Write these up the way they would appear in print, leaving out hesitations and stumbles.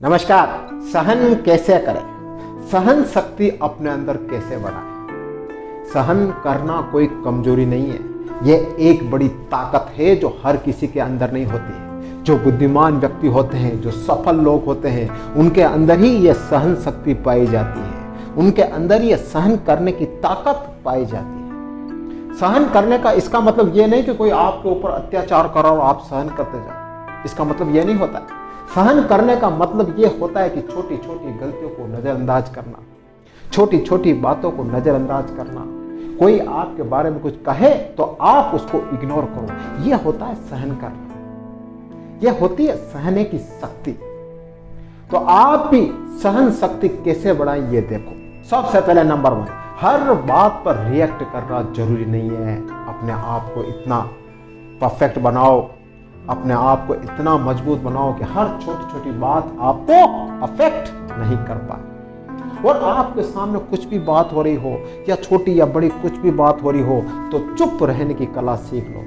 नमस्कार। सहन कैसे करें, सहन शक्ति अपने अंदर कैसे बढ़ाएं। सहन करना कोई कमजोरी नहीं है, यह एक बड़ी ताकत है जो हर किसी के अंदर नहीं होती है। जो बुद्धिमान व्यक्ति होते हैं, जो सफल लोग होते हैं, उनके अंदर ही यह सहन शक्ति पाई जाती है, उनके अंदर यह सहन करने की ताकत पाई जाती है। सहन करने का इसका मतलब यह नहीं कि कोई आपके ऊपर अत्याचार कर रहा हो आप सहन करते जाओ, इसका मतलब यह नहीं होता है। सहन करने का मतलब यह होता है कि छोटी छोटी गलतियों को नजरअंदाज करना, छोटी छोटी बातों को नजरअंदाज करना। कोई आपके बारे में कुछ कहे तो आप उसको इग्नोर करो, यह होता है सहन करना, यह होती है सहने की शक्ति। तो आप भी सहन शक्ति कैसे बढ़ाएं ये देखो। सबसे पहले नंबर 1, हर बात पर रिएक्ट करना जरूरी नहीं है। अपने आप को इतना परफेक्ट बनाओ, अपने आप को इतना मजबूत बनाओ कि हर छोटी छोटी बात आपको अफेक्ट नहीं कर पाए। और आपके सामने कुछ भी बात हो रही हो, या छोटी या बड़ी कुछ भी बात हो रही हो, तो चुप रहने की कला सीख लो।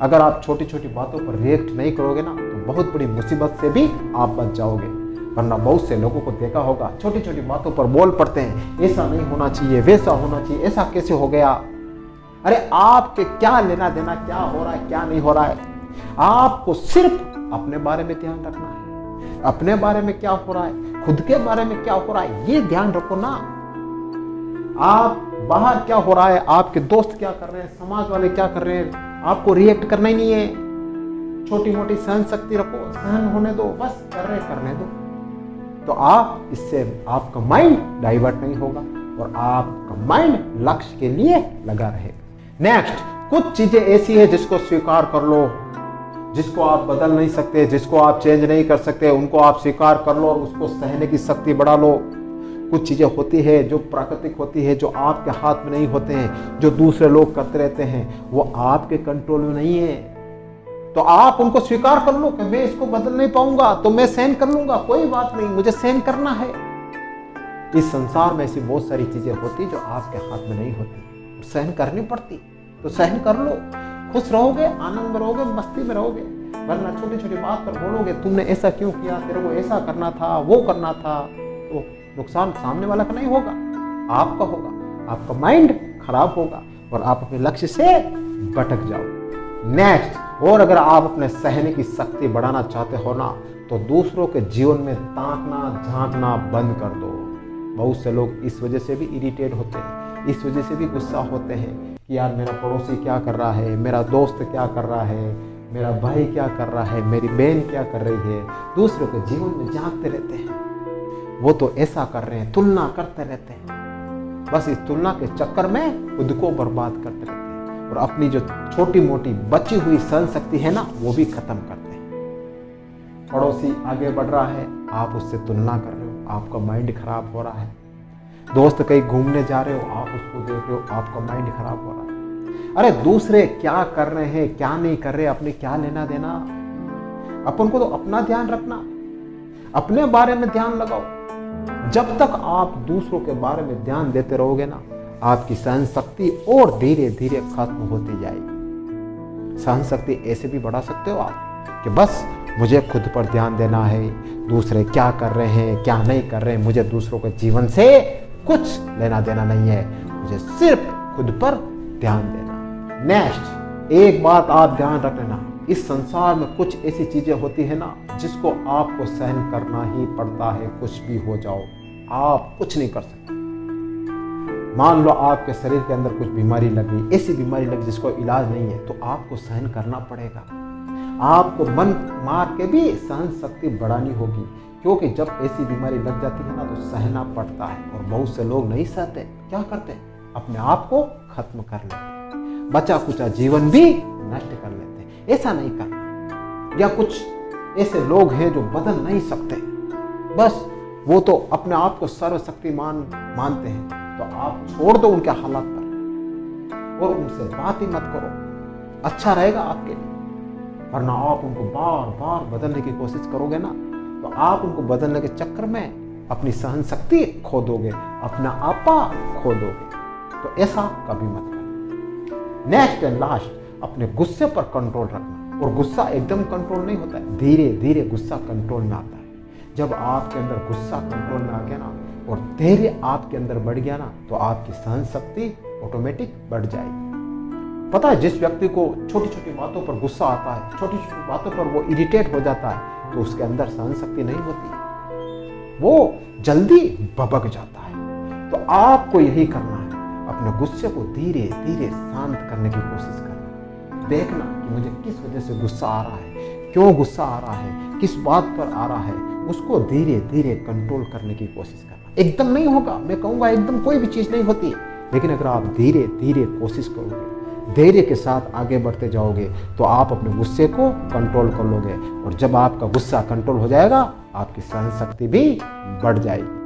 अगर आप छोटी छोटी बातों पर रिएक्ट नहीं करोगे ना, तो बहुत बड़ी मुसीबत से भी आप बच जाओगे। वरना बहुत से लोगों को देखा होगा, छोटी छोटी बातों पर बोल पड़ते हैं, ऐसा नहीं होना चाहिए, वैसा होना चाहिए, ऐसा कैसे हो गया। अरे आपके क्या लेना देना, क्या हो रहा है क्या नहीं हो रहा है। आपको सिर्फ अपने बारे में ध्यान रखना है, अपने बारे में क्या हो रहा है, खुद के बारे में क्या हो रहा है, ये ध्यान रखो ना। आप बाहर क्या हो रहा है, आपके दोस्त क्या कर रहे हैं, समाज वाले क्या कर रहे हैं, आपको रिएक्ट करना ही नहीं है। छोटी मोटी सहन शक्ति रखो, सहन होने दो, बस करने दो। तो आप इससे आपका माइंड डाइवर्ट नहीं होगा और आपका माइंड लक्ष्य के लिए लगा रहेगा। नेक्स्ट, कुछ चीजें ऐसी है जिसको स्वीकार कर लो, जिसको आप बदल नहीं सकते, जिसको आप चेंज नहीं कर सकते, उनको आप स्वीकार कर लो और उसको सहने की शक्ति बढ़ा लो। कुछ चीजें होती है जो प्राकृतिक होती है, जो आपके हाथ में नहीं होते हैं, जो दूसरे लोग करते रहते हैं, वो आपके कंट्रोल में नहीं है। तो आप उनको स्वीकार कर लो कि मैं इसको बदल नहीं पाऊंगा, तो मैं सहन कर लूंगा, कोई बात नहीं, मुझे सहन करना है। इस संसार में ऐसी बहुत सारी चीजें होती जो आपके हाथ में नहीं होती, सहन करनी पड़ती, तो सहन कर लो। खुश रहोगे, आनंद में रहोगे, मस्ती में रहोगे। वरना छोटी छोटी बात पर बोलोगे तुमने ऐसा क्यों किया, तेरे को ऐसा करना था, वो करना था, तो नुकसान सामने वाला का नहीं होगा, आपका होगा। आपका माइंड खराब होगा और आप अपने लक्ष्य से भटक जाओ। नेक्स्ट, और अगर आप अपने सहने की शक्ति बढ़ाना चाहते हो ना, तो दूसरों के जीवन में ताकना झांकना बंद कर दो। बहुत से लोग इस वजह से भी इरिटेट होते हैं, इस वजह से भी गुस्सा होते हैं कि यार मेरा पड़ोसी क्या कर रहा है, मेरा दोस्त क्या कर रहा है, मेरा भाई क्या कर रहा है, मेरी बहन क्या कर रही है। दूसरों के जीवन में झांकते रहते हैं, वो तो ऐसा कर रहे हैं, तुलना करते रहते हैं। बस इस तुलना के चक्कर में खुद को बर्बाद करते रहते हैं और अपनी जो छोटी मोटी बची हुई सहन शक्ति है ना, वो भी खत्म करते हैं। पड़ोसी आगे बढ़ रहा है, आप उससे तुलना कर रहे हो, आपका माइंड खराब हो रहा है। दोस्त कहीं घूमने जा रहे हो, आप उसको देख रहे हो, आपका माइंड खराब हो रहा है। अरे दूसरे क्या कर रहे हैं क्या नहीं कर रहे, अपने क्या लेना देना। अपन को तो अपना ध्यान रखना, अपने बारे में ध्यान लगाओ। जब तक आप दूसरों के बारे में ध्यान देते रहोगे ना, आपकी सहन शक्ति और धीरे धीरे खत्म होती जाएगी। सहन शक्ति ऐसे भी बढ़ा सकते हो आप कि बस मुझे खुद पर ध्यान देना है, दूसरे क्या कर रहे हैं क्या नहीं कर रहे हैं, मुझे दूसरों के जीवन से कुछ लेना देना नहीं है, मुझे सिर्फ खुद पर ध्यान देना। नेक्स्ट, एक बात आप ध्यान रख लेना, इस संसार में कुछ ऐसी चीजें होती है ना जिसको आपको सहन करना ही पड़ता है। कुछ भी हो जाओ, आप कुछ नहीं कर सकते। मान लो आपके शरीर के अंदर कुछ बीमारी लगी, ऐसी बीमारी लगी जिसको इलाज नहीं है, तो आपको सहन करना पड़ेगा। आपको मन मार के भी सहन शक्ति बढ़ानी होगी, क्योंकि जब ऐसी बीमारी लग जाती है ना, तो सहना पड़ता है। और बहुत से लोग नहीं सहते, क्या करते हैं, अपने आप को खत्म कर लेते हैं, बचा कुचा जीवन भी नष्ट कर लेते हैं। ऐसा नहीं करना। या कुछ ऐसे लोग हैं जो बदल नहीं सकते, बस वो तो अपने आप को सर्वशक्तिमान मानते हैं, तो आप छोड़ दो उनके हालात पर और उनसे बात ही मत करो, अच्छा रहेगा आपके लिए। वरना आप उनको बार बार बदलने की कोशिश करोगे ना, तो आप उनको बदलने के चक्कर में अपनी सहन शक्ति खो दोगे, अपना आपा खो दोगे। तो ऐसा कभी मत करना। नेक्स्ट एंड लास्ट, अपने गुस्से पर कंट्रोल रखना। और गुस्सा एकदम कंट्रोल नहीं होता है, धीरे धीरे गुस्सा कंट्रोल में आता है। जब आपके अंदर गुस्सा कंट्रोल में आ गया ना और धैर्य आपके अंदर बढ़ गया ना, तो आपकी सहन शक्ति ऑटोमेटिक बढ़ जाएगी। पता है, जिस व्यक्ति को छोटी छोटी बातों पर गुस्सा आता है, छोटी छोटी बातों पर वो इरिटेट हो जाता है, तो उसके अंदर सहन शक्ति नहीं होती, वो जल्दी भभक जाता है। तो आपको यही करना है, अपने गुस्से को धीरे धीरे शांत करने की कोशिश करना। देखना कि मुझे किस वजह से गुस्सा आ रहा है, क्यों गुस्सा आ रहा है, किस बात पर आ रहा है, उसको धीरे धीरे कंट्रोल करने की कोशिश करना। एकदम नहीं होगा, मैं कहूँगा एकदम कोई भी चीज़ नहीं होती, लेकिन अगर आप धीरे धीरे कोशिश करोगे, धैर्य के साथ आगे बढ़ते जाओगे, तो आप अपने गुस्से को कंट्रोल कर लोगे। और जब आपका गुस्सा कंट्रोल हो जाएगा, आपकी सहन शक्ति भी बढ़ जाएगी।